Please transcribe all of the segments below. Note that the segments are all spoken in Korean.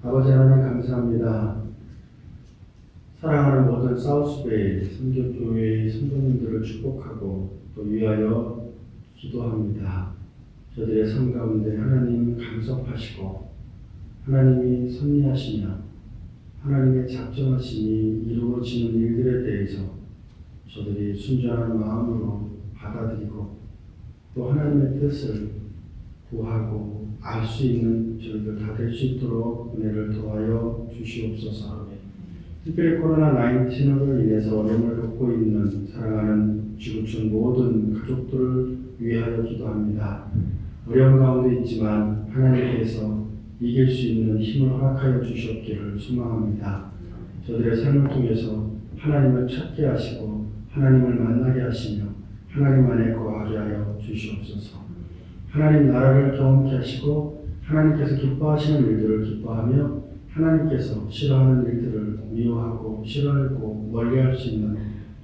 아버지 하나님 감사합니다. 사랑하는 모든 사우스베이 선교교회의 성도님들을 축복하고 또 위하여 기도합니다. 저들의 삶 가운데 하나님 감석하시고 하나님이 섭리하시며 하나님의 작정하심이 이루어지는 일들에 대해서 저들이 순전한 마음으로 받아들이고 또 하나님의 뜻을 구하고 알 수 있는 저희들 다 될 수 있도록 은혜를 더하여 주시옵소서. 특별히 코로나19로 인해서 어려움을 겪고 있는 사랑하는 지구촌 모든 가족들을 위하여 기도합니다. 어려움 가운데 있지만 하나님께서 이길 수 있는 힘을 허락하여 주시옵기를 소망합니다. 저들의 삶을 통해서 하나님을 찾게 하시고 하나님을 만나게 하시며 하나님 안에 거하게 하여 주시옵소서. 하나님 나라를 경험케 하시고 하나님께서 기뻐하시는 일들을 기뻐하며 하나님께서 싫어하는 일들을 미워하고 싫어하고 멀리할 수 있는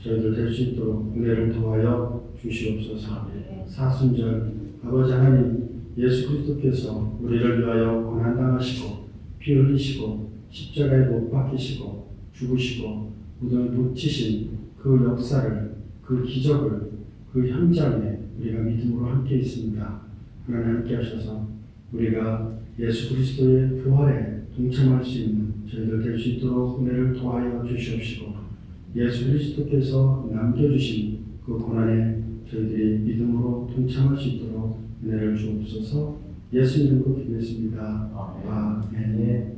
저희들 될 수 있도록 은혜를 더하여 주시옵소서. 사순절 아버지 하나님 예수 그리스도께서 우리를 위하여 고난당하시고 피 흘리시고 십자가에 못 박히시고 죽으시고 무덤에 묻히신 그 역사를 그 기적을 그 현장에 우리가 믿음으로 함께 있습니다. 하나님 함께 하셔서 우리가 예수 그리스도의 부활에 동참할 수 있는 저희들 될 수 있도록 은혜를 더하여 주시옵시고 예수 그리스도께서 남겨주신 그 고난에 저희들이 믿음으로 동참할 수 있도록 은혜를 주옵소서. 예수 이름으로 기도했습니다. 아멘.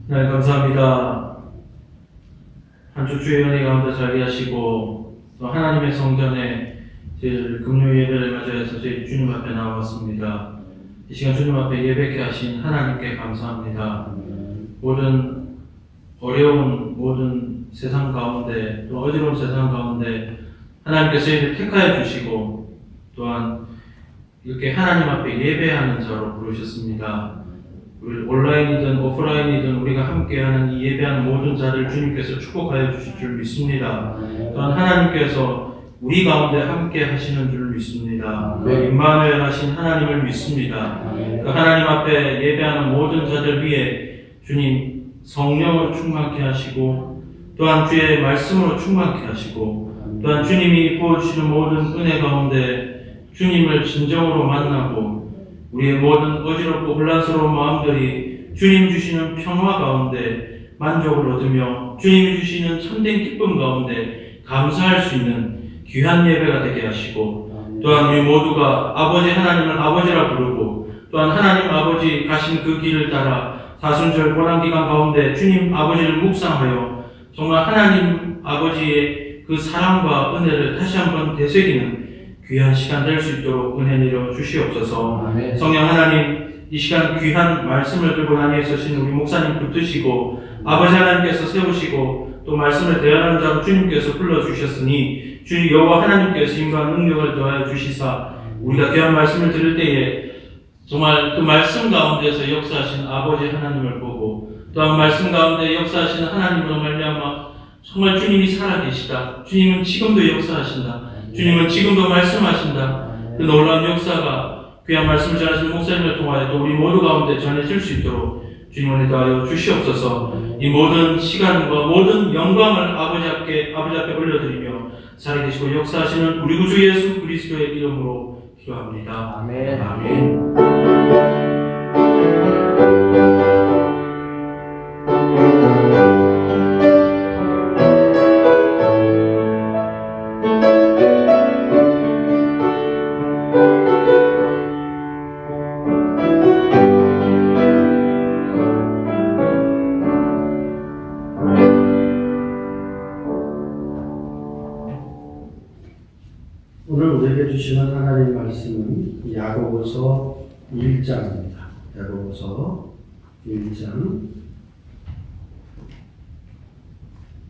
네, 감사합니다. 한 주 주의 은혜 가운데 자리 하시고 또 하나님의 성전에 저희들 금요 예배를 맞이해서 저희 주님 앞에 나왔습니다. 이 시간 주님 앞에 예배케 하신 하나님께 감사합니다. 모든 어려운 모든 세상 가운데 또 어지러운 세상 가운데 하나님께서 저희를 택하여 주시고 또한 이렇게 하나님 앞에 예배하는 자로 부르셨습니다. 우리 온라인이든 오프라인이든 우리가 함께하는 이 예배하는 모든 자를 주님께서 축복하여 주실 줄 믿습니다. 또한 하나님께서 우리 가운데 함께 하시는 줄 믿습니다. 임마누엘 하신 하나님을 믿습니다. 그 하나님 앞에 예배하는 모든 자들 위에 주님 성령으로 충만케 하시고 또한 주의 말씀으로 충만케 하시고 또한 주님이 부어주시는 모든 은혜 가운데 주님을 진정으로 만나고 우리의 모든 어지럽고 혼란스러운 마음들이 주님 주시는 평화 가운데 만족을 얻으며 주님이 주시는 참된 기쁨 가운데 감사할 수 있는 귀한 예배가 되게 하시고 또한 우리 모두가 아버지 하나님을 아버지라 부르고 또한 하나님 아버지 가신 그 길을 따라 사순절 고난기간 가운데 주님 아버지를 묵상하여 정말 하나님 아버지의 그 사랑과 은혜를 다시 한번 되새기는 귀한 시간 될 수 있도록 은혜 내려 주시옵소서. 아멘. 성령 하나님 이 시간 귀한 말씀을 들고 다니에 서신 우리 목사님 붙드시고 아버지 하나님께서 세우시고 또 말씀을 대하는 자로 주님께서 불러주셨으니 주님 여호와 하나님께서 힘과 능력을 더하여 주시사 우리가 귀한 말씀을 들을 때에 정말 그 말씀 가운데서 역사하신 아버지 하나님을 보고 또한 말씀 가운데 역사하시는 하나님으로 말미암아 정말 주님이 살아계시다. 주님은 지금도 역사하신다. 주님은 지금도 말씀하신다. 그 놀라운 역사가 귀한 말씀을 전하시는 목사님을 통하여 또 우리 모두 가운데 전해질 수 있도록 주님 은혜 더하여 주시옵소서. 이 모든 시간과 모든 영광을 아버지 앞에 올려드리며 살아계시고 역사하시는 우리 구주 예수 그리스도의 이름으로 기도합니다. 아멘. 아멘. 오늘 우리에게 주시는 하나님 말씀은 야고보서 1장입니다. 야고보서 1장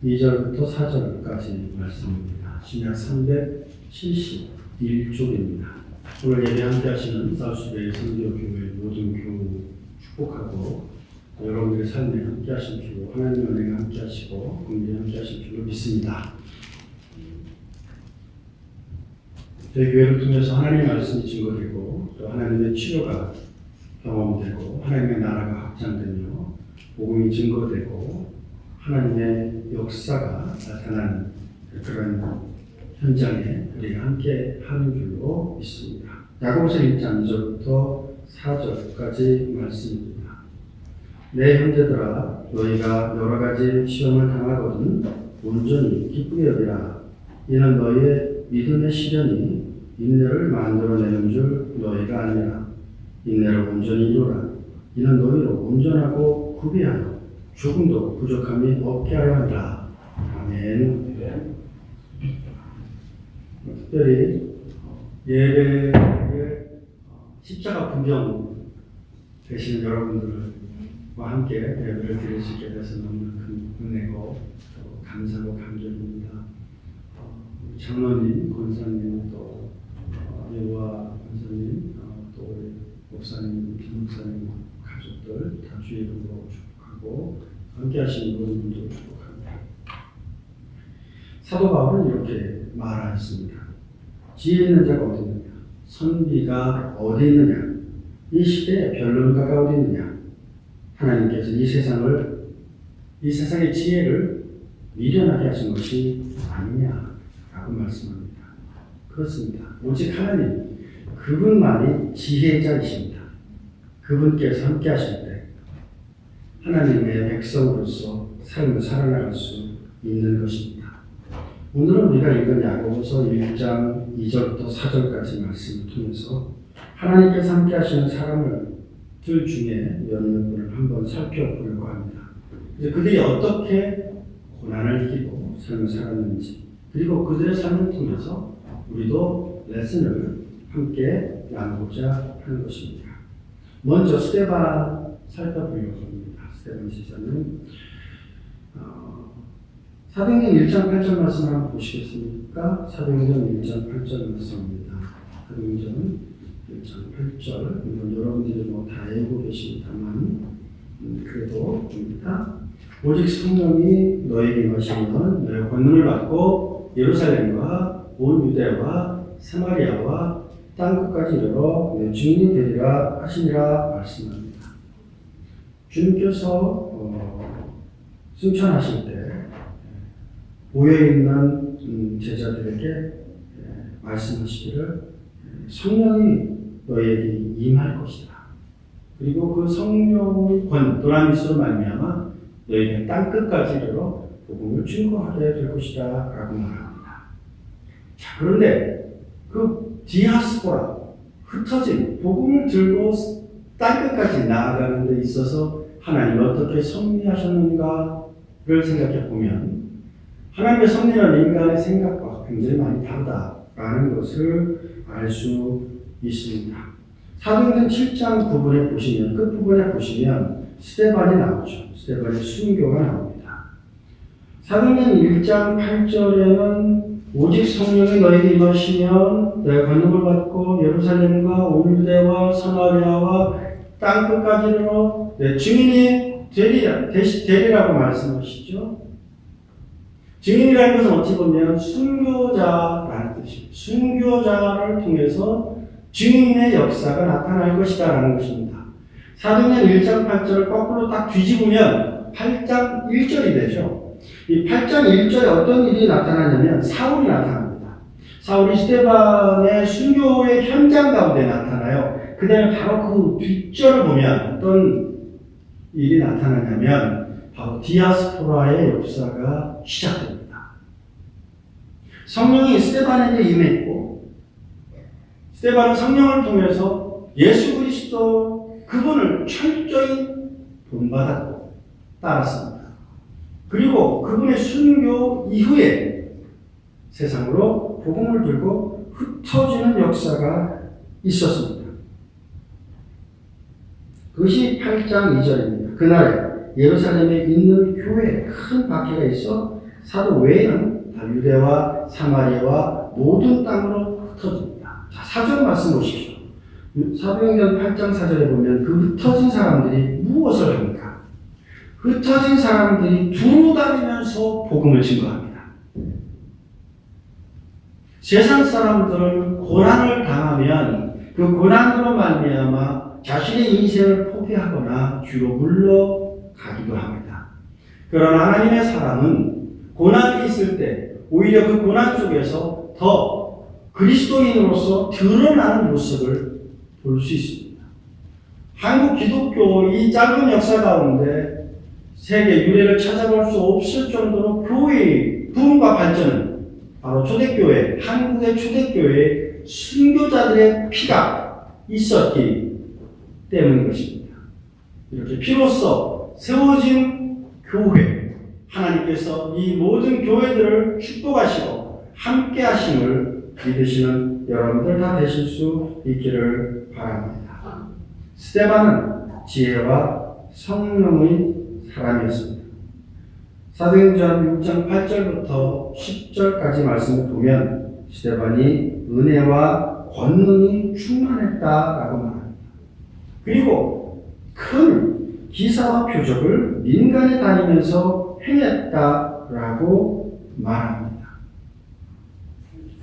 2절부터 4절까지 말씀입니다. 신약 371쪽입니다. 오늘 예배 함께 하시는 사우스베이 선교교회 모든 교우 축복하고 여러분들의 삶에 함께 하시고 하나님의 은혜가 함께 하시고 은혜가 함께 하실 줄로 믿습니다. 저희 교회를 통해서 하나님의 말씀이 증거되고 또 하나님의 치료가 경험되고 하나님의 나라가 확장되며 복음이 증거되고 하나님의 역사가 나타나는 그런 현장에 우리가 함께 하는 줄로 믿습니다. 야고보서 1장 2절부터 4절까지 말씀입니다. 내 형제들아 너희가 여러 가지 시험을 당하거든 온전히 기쁘게 여기라. 이는 너희의 믿음의 시련이 인내를 만들어내는 줄 너희가 아니라. 인내를 온전히 이루라. 이는 너희로 온전하고 구비하여 조금도 부족함이 없게 하려 한다. 아멘. 특별히 예배에 십자가 분명 되시는 여러분들과 함께 예배를 드릴 수 있게 돼서 너무나 큰 은혜고 또 감사하고 감격입니다. 장로님, 권사님, 또 여호와 권사님, 또 우리 목사님, 김목사님 가족들 다 주의 이름으로 축복하고 함께 하시는 모든 분들을 축복합니다. 사도 바울은 이렇게 말하였습니다. 지혜 있는 자가 어디 있느냐? 선비가 어디 있느냐? 이 시대에 변론가가 어디 있느냐? 하나님께서 이 세상의 지혜를 미련하게 하신 것이 아니냐라고 말씀합니다. 그렇습니다. 오직 하나님, 그분만이 지혜자이십니다. 그분께서 함께 하실 때 하나님의 백성으로서 삶을 살아나갈 수 있는 것입니다. 오늘은 우리가 읽은 야고보서 1장 2절부터 4절까지 말씀을 통해서 하나님께서 함께 하시는 사람들 중에 몇몇 분을 한번 살펴보려고 합니다. 이제 그들이 어떻게 고난을 이기고 삶을 살았는지, 그리고 그들의 삶을 통해서 우리도 레슨을 함께 나누고자 하는 것입니다. 먼저 스데반 살펴보려고 합니다. 스데반 지사는 사도행전 1장 8절 말씀을 한번 보시겠습니까? 사도행전 1장 8절 말씀입니다. 사도행전 1장 8절, 물론 여러분들이 다 외우고 계십니다만 그래도 봅니다. 오직 성령이 너에게 임하시면 너의 권능을 받고 예루살렘과 온 유대와 사마리아와 땅끝까지 이르러 내 주인이 되리라 하시니라 말씀합니다. 주님께서 승천하실 때 모여있는 제자들에게 말씀하시기를 성령이 너희에게 임할 것이다. 그리고 그 성령의 도라미스로 말미암아 너희가 땅끝까지 이르러 복음을 증거하게 될 것이다 라고 말합니다. 자, 그런데 그 디아스포라, 흩어진 복음을 들고 땅끝까지 나아가는 데 있어서 하나님이 어떻게 섭리하셨는가를 생각해 보면 하나님의 섭리는 인간의 생각과 굉장히 많이 다르다라는 것을 알 수 있습니다. 사도행전 7장 9부에 보시면, 끝부분에 보시면 스데반이 나오죠. 스데반의 순교가 나옵니다. 사도행전 1장 8절에는 오직 성령이 너희에게 임하시면 너희가 권능을 받고 예루살렘과 온 유대와 사마리아와 땅끝까지 이르러 내 증인이 되리라고 말씀하시죠. 증인이라는 것은 어찌 보면 순교자라는 뜻입니다. 순교자를 통해서 증인의 역사가 나타날 것이다라는 것입니다. 사도행전 1장 8절을 거꾸로 딱 뒤집으면 8장 1절이 되죠. 이 8장 1절에 어떤 일이 나타나냐면 사울이 나타납니다. 사울이 스데반의 순교의 현장 가운데 나타나요. 그 다음에 바로 그 뒷절을 보면 어떤 일이 나타나냐면 바로 디아스포라의 역사가 시작됩니다. 성령이 스데반에게 임했고 스데반은 성령을 통해서 예수 그리스도 그분을 철저히 본받았고 따랐습니다. 그리고 그분의 순교 이후에 세상으로 복음을 들고 흩어지는 역사가 있었습니다. 그것이 8장 2절입니다. 그날에 예루살렘에 있는 교회에 큰 박해가 있어 사도 외에는 다 유대와 사마리아와 모든 땅으로 흩어집니다. 자, 4절 말씀 보십시오. 사도행전 8장 4절에 보면 그 흩어진 사람들이 무엇을 합니까? 흩어진 사람들이 두루 다니면서 복음을 증거합니다. 세상 사람들은 고난을 당하면 그 고난으로 말미암아 자신의 인생을 포기하거나 뒤로 물러가기도 합니다. 그러나 하나님의 사람은 고난이 있을 때 오히려 그 고난 속에서 더 그리스도인으로서 드러나는 모습을 볼 수 있습니다. 한국 기독교 이 짧은 역사 가운데 세계 유래를 찾아볼 수 없을 정도로 교회의 부흥과 발전은 바로 초대교회, 한국의 초대교회의 순교자들의 피가 있었기 때문인 것입니다. 이렇게 피로써 세워진 교회, 하나님께서 이 모든 교회들을 축복하시고 함께 하심을 믿으시는 여러분들 다 되실 수 있기를 바랍니다. 스데반은 지혜와 성령의 사람이었습니다. 사도행전 6장 8절부터 10절까지 말씀을 보면 스데반이 은혜와 권능이 충만했다라고 말합니다. 그리고 큰 기사와 표적을 민간에 다니면서 행했다라고 말합니다.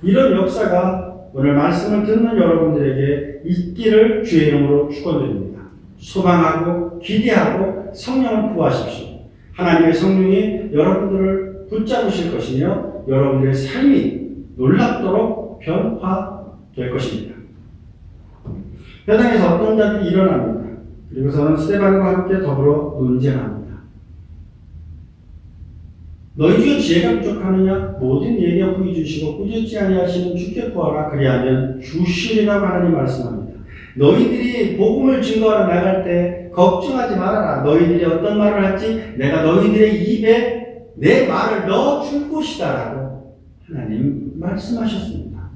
이런 역사가 오늘 말씀을 듣는 여러분들에게 있기를 주의 이름으로 축원드립니다. 소망하고 기대하고 성령을 구하십시오. 하나님의 성령이 여러분들을 붙잡으실 것이며 여러분들의 삶이 놀랍도록 변화될 것입니다. 회당에서 어떤 자들이 일어납니다. 그리고서는 스데반과 함께 더불어 논쟁합니다. 너희 중에 지혜가 부족하느냐? 모든 예가 후히 주시고 꾸짖지 아니하시는 주께 구하라. 그리하면 주시리라고 하나님 말씀합니다. 너희들이 복음을 증거하러 나갈 때 걱정하지 말아라. 너희들이 어떤 말을 할지 내가 너희들의 입에 내 말을 넣어줄 것이다라고 하나님 말씀하셨습니다.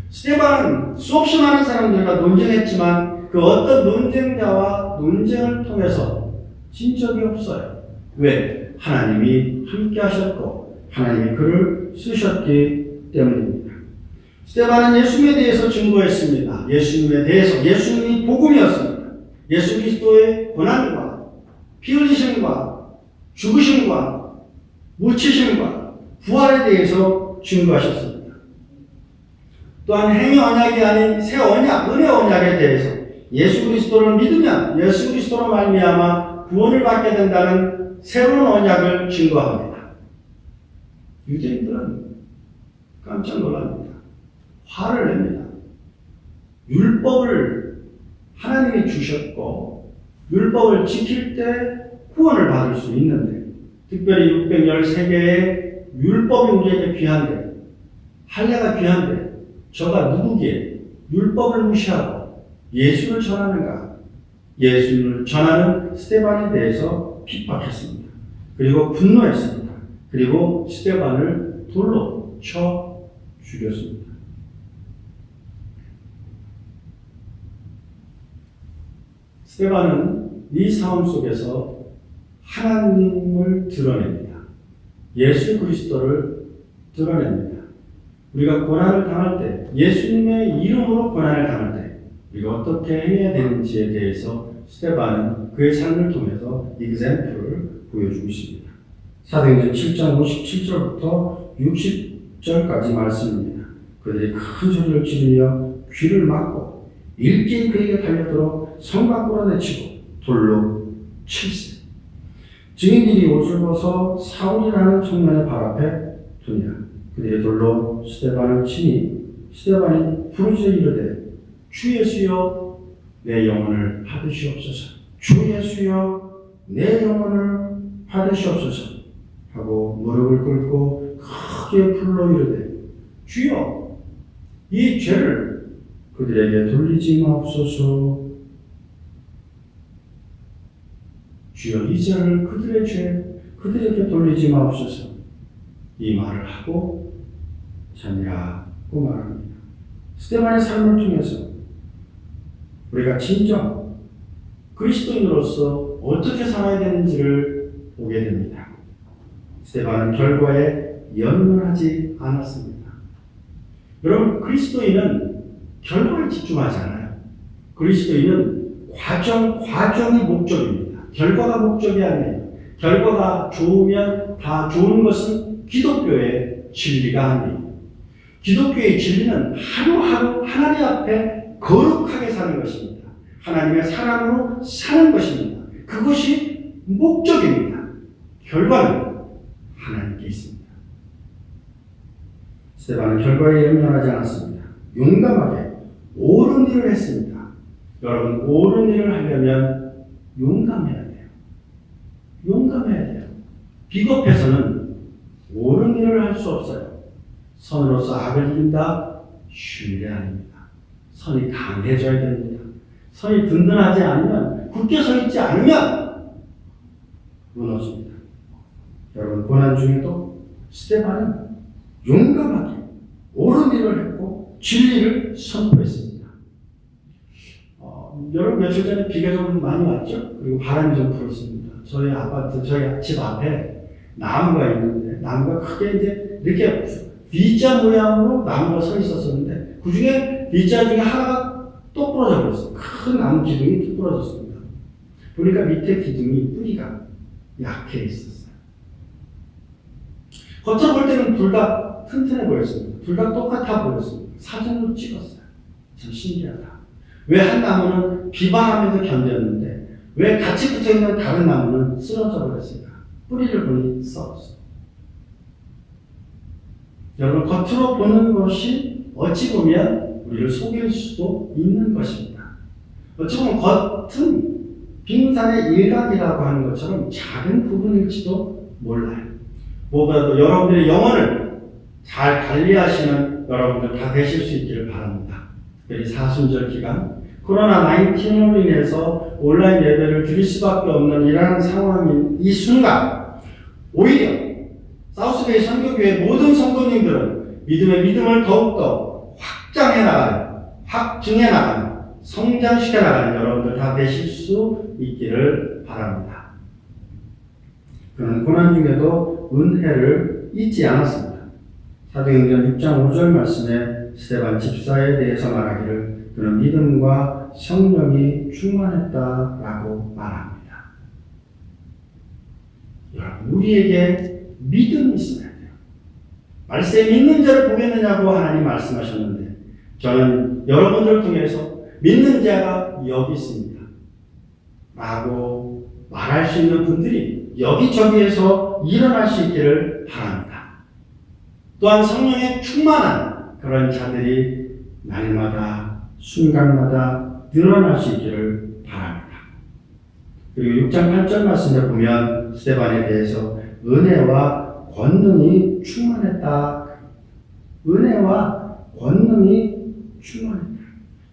스데반은 수없이 많은 사람들과 논쟁했지만 그 어떤 논쟁자와 논쟁을 통해서 진 적이 없어요. 왜? 하나님이 함께 하셨고 하나님이 그를 쓰셨기 때문입니다. 스데반은 예수님에 대해서 증거했습니다. 예수님에 대해서 예수님이 복음이었습니다. 예수 그리스도의 고난과 피 흘리심과 죽으심과 묻히심과 부활에 대해서 증거하셨습니다. 또한 행위 언약이 아닌 새 언약, 은혜 언약에 대해서 예수 그리스도를 믿으면 예수 그리스도로 말미암아 구원을 받게 된다는 새로운 언약을 증거합니다. 유대인들은 깜짝 놀랍니다. 화를 냅니다. 율법을 하나님이 주셨고 율법을 지킬 때 구원을 받을 수 있는데 특별히 613개의 율법이 우리에게 귀한데 할례가 귀한데 저가 누구기에 율법을 무시하고 예수를 전하는가? 예수를 전하는 스데반에 대해서 핍박했습니다. 그리고 분노했습니다. 그리고 스데반을 돌로 쳐 죽였습니다. 스데반은 이 상황 속에서 하나님을 드러냅니다. 예수 그리스도를 드러냅니다. 우리가 고난을 당할 때, 예수님의 이름으로 고난을 당할 때 우리가 어떻게 해야 되는지에 대해서 스데반은 그의 삶을 통해서 example을 보여주고 있습니다. 사도행전 7장 57절부터 60절까지 말씀입니다. 그들이 큰 소리를 지르며 귀를 막고 일제히 그에게 달려들어 성 밖으로 내치고 돌로 칠세. 증인들이 옷을 벗어 사울이라는 청년의 발 앞에 두니라. 그들이 돌로 스데반을 치니 스데반이 부르짖어 이르되 주 예수여 내 영혼을 받으시옵소서. 주 예수여 내 영혼을 받으시옵소서 하고 무릎을 꿇고 크게 불러 이르되 주여 이 죄를 그들에게 돌리지 마옵소서. 주여 이 죄를 그들의 죄 그들에게 돌리지 마옵소서. 이 말을 하고 자니라고 말합니다. 스데반의 삶을 통해서 우리가 진정 그리스도인으로서 어떻게 살아야 되는지를 보게 됩니다. 스데반은 결과에 연연하지 않았습니다. 여러분, 그리스도인은 결과에 집중하지 않아요. 그리스도인은 과정이 목적입니다. 결과가 목적이 아니에요. 결과가 좋으면 다 좋은 것은 기독교의 진리가 아니에요. 기독교의 진리는 하루하루 하나님 앞에 거룩하게 사는 것입니다. 하나님의 사람으로 사는 것입니다. 그것이 목적입니다. 결과는 하나님께 있습니다. 스데반은 결과에 연연하지 않았습니다. 용감하게 옳은 일을 했습니다. 여러분, 옳은 일을 하려면 용감해야 돼요. 용감해야 돼요. 비겁해서는 옳은 일을 할 수 없어요. 선으로서 악을 이긴다? 쉬운 일이 아닙니다. 선이 강해져야 됩니다. 선이 든든하지 않으면, 굳게 서 있지 않으면 무너집니다. 여러분, 고난 중에도 스데반은 용감하게 옳은 일을 했고 진리를 선포했습니다. 여러분, 며칠 전에 비가 좀 많이 왔죠? 그리고 바람이 좀 불었습니다. 저희 아파트, 저희 집 앞에 나무가 있는데, 나무가 크게 이제 이렇게 V자 모양으로 나무가 서 있었었는데, 그 중에 V자 중에 하나가 또 부러져 버렸어요. 큰 나무 기둥이 또 부러졌습니다. 보니까 밑에 기둥이 뿌리가 약해 있었어요. 겉으로 볼 때는 둘 다 튼튼해 보였습니다. 둘 다 똑같아 보였습니다. 사진으로 찍었어요. 참 신기하다. 왜 한 나무는 비바람에도 견뎠는데 왜 같이 붙어있는 다른 나무는 쓰러져 버렸을까? 뿌리를 보니 썩었어요. 여러분, 겉으로 보는 것이 어찌 보면 우리를 속일 수도 있는 것입니다. 어찌 보면 겉은 빙산의 일각이라고 하는 것처럼 작은 부분일지도 몰라요. 무엇보다도 여러분들의 영혼을 잘 관리하시는 여러분들 다 되실 수 있기를 바랍니다. 특별히 사순절 기간, 코로나19로 인해서 온라인 예배를 드릴 수밖에 없는 이러한 상황인 이 순간, 오히려 사우스베이 선교교회 모든 성도님들은 믿음의 믿음을 더욱더 확장해 나가는, 확증해 나가는, 성장시켜 나가는 여러분들 다 되실 수 있기를 바랍니다. 그는 고난 중에도 은혜를 잊지 않았습니다. 사도행전 6장 5절 말씀에 스데반 집사에 대해서 말하기를 그는 믿음과 성령이 충만했다라고 말합니다. 여러분, 우리에게 믿음이 있어야 돼요. 말세에 믿는 자를 보겠느냐고 하나님 말씀하셨는데 저는 여러분들을 통해서 믿는 자가 여기 있습니다 라고 말할 수 있는 분들이 여기저기에서 일어날 수 있기를 바랍니다. 또한 성령에 충만한 그런 자들이 날마다 순간마다 늘어날 수 있기를 바랍니다. 그리고 6장 8절 말씀에 보면 스데반에 대해서 은혜와 권능이 충만했다. 은혜와 권능이 충만했다.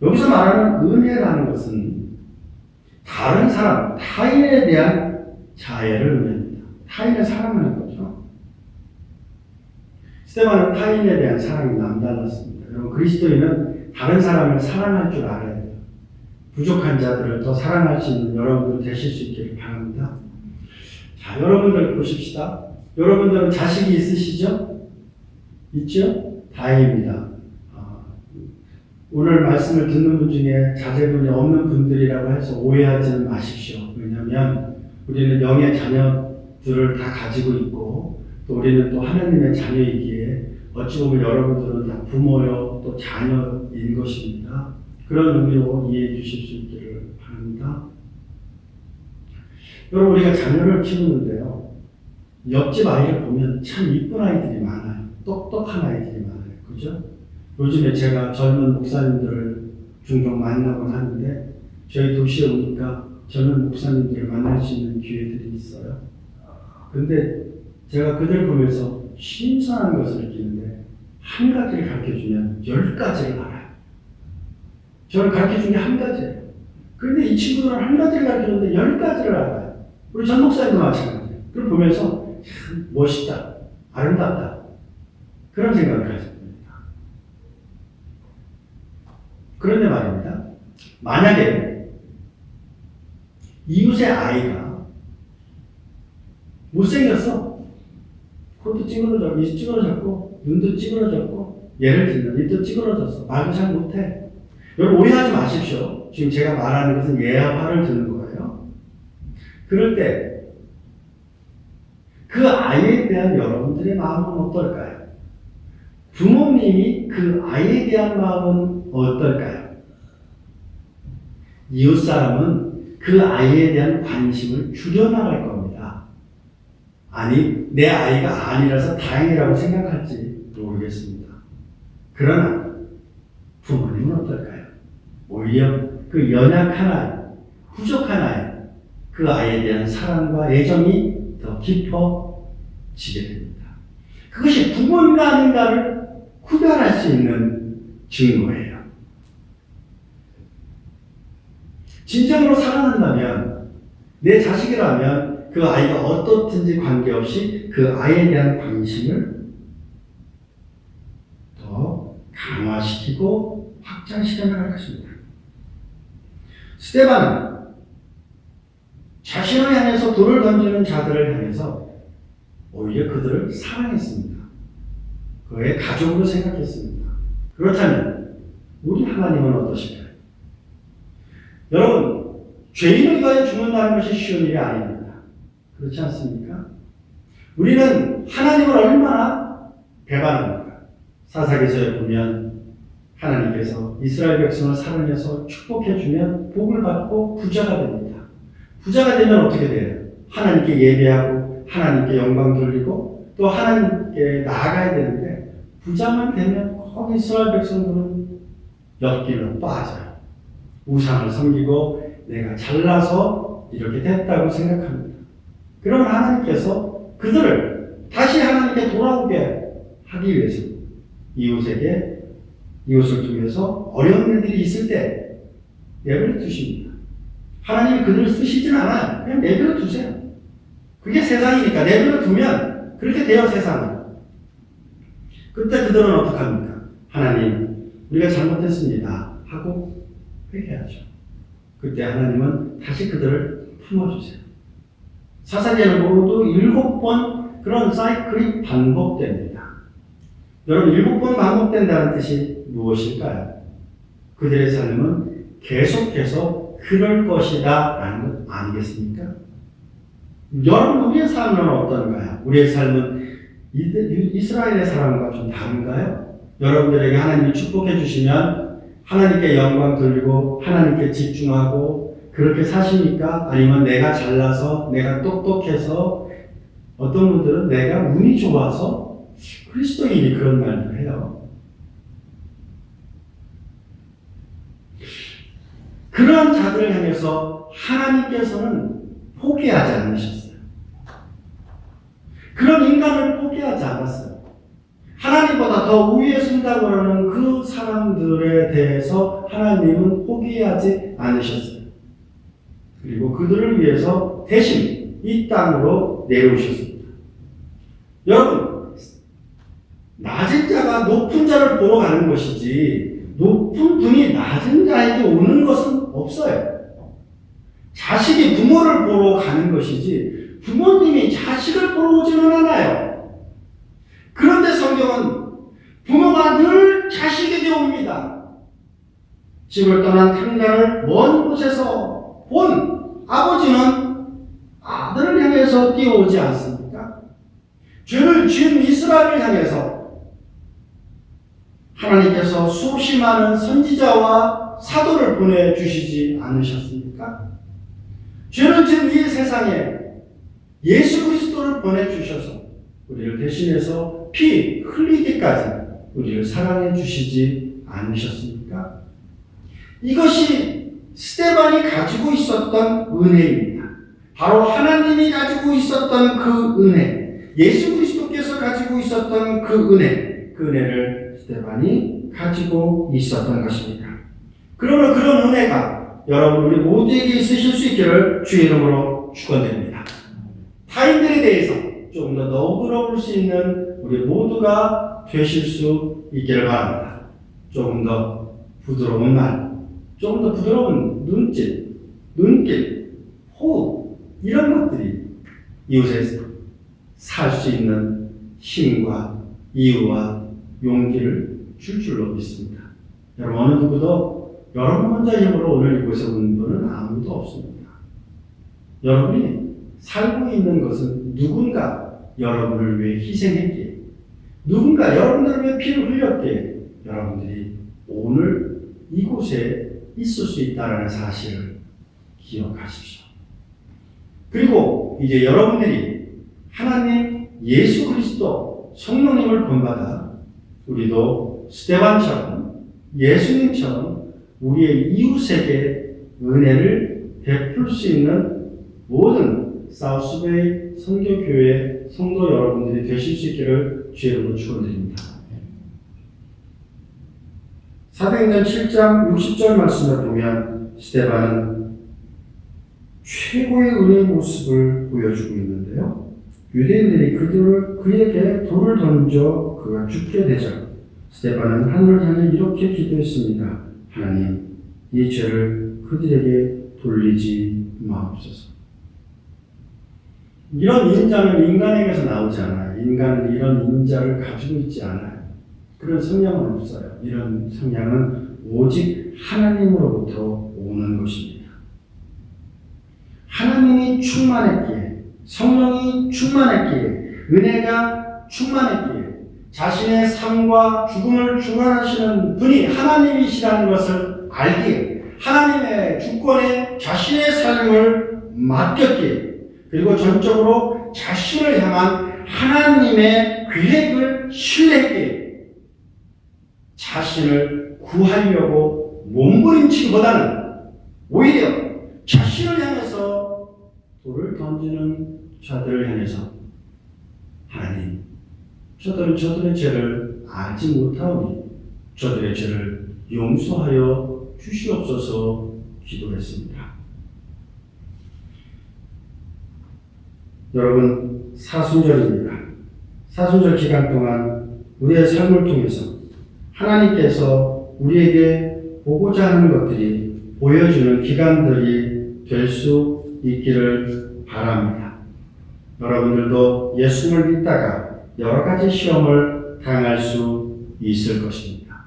여기서 말하는 은혜라는 것은 다른 사람, 타인에 대한 자애를 의미합니다. 타인을 사랑하는 거죠. 스데반은 타인에 대한 사랑이 남달랐습니다. 여러분, 그리스도인은 다른 사람을 사랑할 줄 알아야 돼요. 부족한 자들을 더 사랑할 수 있는 여러분들 되실 수 있기를 바랍니다. 자, 여러분들 보십시다. 여러분들은 자식이 있으시죠? 있죠? 다행입니다. 오늘 말씀을 듣는 분 중에 자제분이 없는 분들이라고 해서 오해하지는 마십시오. 왜냐하면 우리는 영의 자녀들을 다 가지고 있고 또 우리는 또 하나님의 자녀이기에 어찌 보면 여러분들은 다 부모요 또 자녀인 것입니다. 그런 의미로 이해해 주실 수 있기를 바랍니다. 여러분, 우리가 자녀를 키우는데요, 옆집 아이를 보면 참 이쁜 아이들이 많아요. 똑똑한 아이들이 많아요. 그죠? 요즘에 제가 젊은 목사님들을 종종 만나곤 하는데 저희 도시에 오니까 젊은 목사님들을 만날 수 있는 기회들이 있어요. 근데 제가 그들 보면서 신선한 것을 느끼는데 한 가지를 가르쳐주면 10가지를 알아요. 저는 가르쳐준 게 한 가지예요. 그런데 이 친구들은 한 가지를 가르쳐줬는데 10가지를 알아요. 우리 전 목사님도 마찬가지예요. 그걸 보면서 참 멋있다, 아름답다, 그런 생각을 가집니다. 그런데 말입니다. 만약에 이웃의 아이가 못생겼어. 코도 찌그러졌고, 입 찌그러졌고, 눈도 찌그러졌고, 예를 들면 입도 찌그러졌어. 말도 잘 못해. 여러분, 오해하지 마십시오. 지금 제가 말하는 것은 예와 화를 드는 거예요. 그럴 때 그 아이에 대한 여러분들의 마음은 어떨까요? 부모님이 그 아이에 대한 마음은 어떨까요? 이웃 사람은 그 아이에 대한 관심을 줄여나갈 겁니다. 아니, 내 아이가 아니라서 다행이라고 생각할지 모르겠습니다. 그러나 부모님은 어떨까요? 오히려 그 연약한 아이, 부족한 아이, 그 아이에 대한 사랑과 애정이 더 깊어지게 됩니다. 그것이 부모인가 아닌가를 구별할 수 있는 증거예요. 진정으로 사랑한다면, 내 자식이라면 그 아이가 어떻든지 관계없이 그 아이에 대한 관심을 더 강화시키고 확장시켜 나갈 것입니다. 스데반은 자신을 향해서 돌을 던지는 자들을 향해서 오히려 그들을 사랑했습니다. 그의 가족으로 생각했습니다. 그렇다면 우리 하나님은 어떠실까요? 여러분, 죄인을 위하여 죽는다는 것이 쉬운 일이 아닙니다. 그렇지 않습니까? 우리는 하나님을 얼마나 배반합니까? 사사기서에 보면 하나님께서 이스라엘 백성을 사랑해서 축복해주면 복을 받고 부자가 됩니다. 부자가 되면 어떻게 돼요? 하나님께 예배하고 하나님께 영광 돌리고 또 하나님께 나아가야 되는데 부자만 되면 거기 이스라엘 백성들은 옆길로 빠져요. 우상을 섬기고 내가 잘나서 이렇게 됐다고 생각합니다. 그러면 하나님께서 그들을 다시 하나님께 돌아오게 하기 위해서 이웃을 통해서 어려운 일들이 있을 때 내버려 두십니다. 하나님이 그들을 쓰시진 않아요. 그냥 내버려 두세요. 그게 세상이니까 내버려 두면 그렇게 돼요, 세상은. 그때 그들은 어떡합니까? 하나님, 우리가 잘못했습니다 하고 회개하죠. 그때 하나님은 다시 그들을 품어주세요. 사사기에는 모두 7번 그런 사이클이 반복됩니다. 여러분, 7번 반복된다는 뜻이 무엇일까요? 그들의 삶은 계속해서 그럴 것이다 라는 것 아니겠습니까? 여러분, 우리의 삶은 어떤가요? 우리의 삶은 이스라엘의 사람과 좀 다른가요? 여러분들에게 하나님이 축복해 주시면 하나님께 영광 돌리고 하나님께 집중하고 그렇게 사십니까? 아니면 내가 잘나서 내가 똑똑해서 어떤 분들은 내가 운이 좋아서 그리스도인이 그런 말도 해요. 그러한 자들을 향해서 하나님께서는 포기하지 않으셨어요. 그런 인간을 포기하지 않았어요. 하나님보다 더 우위에 쓴다고 하는 그 사람들에 대해서 하나님은 포기하지 않으셨어요. 그리고 그들을 위해서 대신 이 땅으로 내려오셨습니다. 여러분, 낮은 자가 높은 자를 보러 가는 것이지 높은 분이 낮은 자에게 오는 것은 없어요. 자식이 부모를 보러 가는 것이지 부모님이 자식을 보러 오지는 않아요. 그런데 성경은 부모가 늘 자식에게 옵니다. 집을 떠난 탕자를 먼 곳에서 본 아버지는 아들을 향해서 뛰어오지 않습니까? 죄를 지은 이스라엘을 향해서 하나님께서 수없이 많은 선지자와 사도를 보내주시지 않으셨습니까? 죄를 지은 이 세상에 예수 그리스도를 보내주셔서 우리를 대신해서 피 흘리기까지 우리를 사랑해 주시지 않으셨습니까? 이것이 스데반이 가지고 있었던 은혜입니다. 바로 하나님이 가지고 있었던 그 은혜, 예수 그리스도께서 가지고 있었던 그 은혜를 스데반이 가지고 있었던 것입니다. 그러므로 그런 은혜가 여러분 우리 모두에게 있으실 수 있기를 주의 이름으로 축원드립니다. 타인들에 대해서 조금 더 너그러울 수 있는 우리 모두가 되실 수 있기를 바랍니다. 조금 더 부드러운 말, 조금 더 부드러운 눈길, 호흡 이런 것들이 이웃에서 살 수 있는 힘과 이유와 용기를 줄 줄로 믿습니다. 여러분, 어느 누구도 여러분 혼자 힘으로 오늘 이곳에 온 분은 아무도 없습니다. 여러분이 살고 있는 것은 누군가 여러분을 위해 희생했기에, 누군가 여러분들 왜 피를 흘렸게 여러분들이 오늘 이곳에 있을 수 있다는 사실을 기억하십시오. 그리고 이제 여러분들이 하나님 예수 그리스도 성령님을 본받아 우리도 스데반처럼 예수님처럼 우리의 이웃에게 은혜를 베풀 수 있는 모든 사우스베이 선교교회 성도 여러분들이 되실 수 있기를 주의 이름으로 축원드립니다. 사도행전 7장 60절 말씀을 보면 스데반은 최고의 은혜의 모습을 보여주고 있는데요. 유대인들이 그에게 돌을 던져 그가 죽게 되자 스데반은 하늘을 향해 이렇게 기도했습니다. 하나님, 이 죄를 그들에게 돌리지 마옵소서. 이런 인자는 인간에게서 나오지 않아요. 인간은 이런 인자를 가지고 있지 않아요. 그런 성향은 없어요. 이런 성향은 오직 하나님으로부터 오는 것입니다. 하나님이 충만했기에, 성령이 충만했기에, 은혜가 충만했기에 자신의 삶과 죽음을 주관하시는 분이 하나님이시라는 것을 알기에 하나님의 주권에 자신의 삶을 맡겼기에 그리고 전적으로 자신을 향한 하나님의 계획을 신뢰했기에 자신을 구하려고 몸부림치기보다는 오히려 자신을 향해서 돌을 던지는 자들을 향해서 하나님, 저들은 저들의 죄를 알지 못하오니 저들의 죄를 용서하여 주시옵소서 기도했습니다. 여러분, 사순절입니다. 사순절 기간 동안 우리의 삶을 통해서 하나님께서 우리에게 보고자 하는 것들이 보여주는 기간들이 될 수 있기를 바랍니다. 여러분들도 예수를 믿다가 여러 가지 시험을 당할 수 있을 것입니다.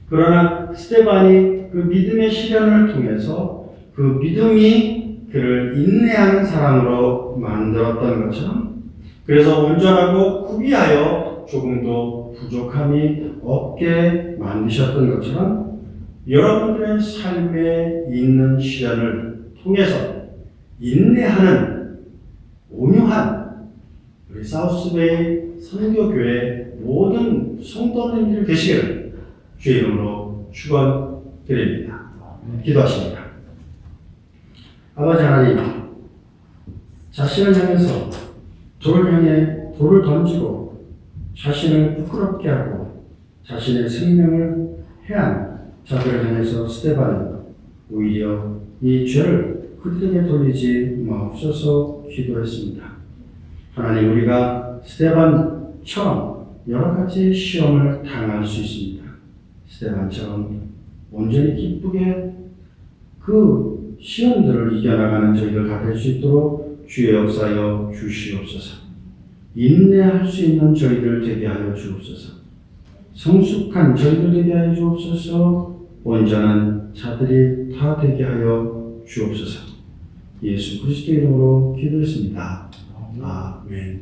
그러나 스데반이 그 믿음의 시련을 통해서 그 믿음이 그를 인내하는 사람으로 만들었던 것처럼 그래서 온전하고 구비하여 조금도 부족함이 없게 만드셨던 것처럼 여러분들의 삶에 있는 시련을 통해서 인내하는 온유한 우리 사우스베이 선교교회 모든 성도님들 되시기를 주의 이름으로 축원드립니다. 기도하십니다. 아버지 하나님, 자신을 향해서 돌을 던지고 자신을 부끄럽게 하고 자신의 생명을 해한 자들을 향해서 스데반은 오히려 이 죄를 그들에게 돌리지 마옵소서 기도했습니다. 하나님, 우리가 스데반처럼 여러 가지 시험을 당할 수 있습니다. 스데반처럼 온전히 기쁘게 그 시험들을 이겨나가는 저희들 다 될 수 있도록 주의 역사여 주시옵소서. 인내할 수 있는 저희들 되게 하여 주옵소서. 성숙한 저희들 되게 하여 주옵소서. 온전한 자들이 다 되게 하여 주옵소서. 예수 그리스도 이름으로 기도했습니다. 아멘.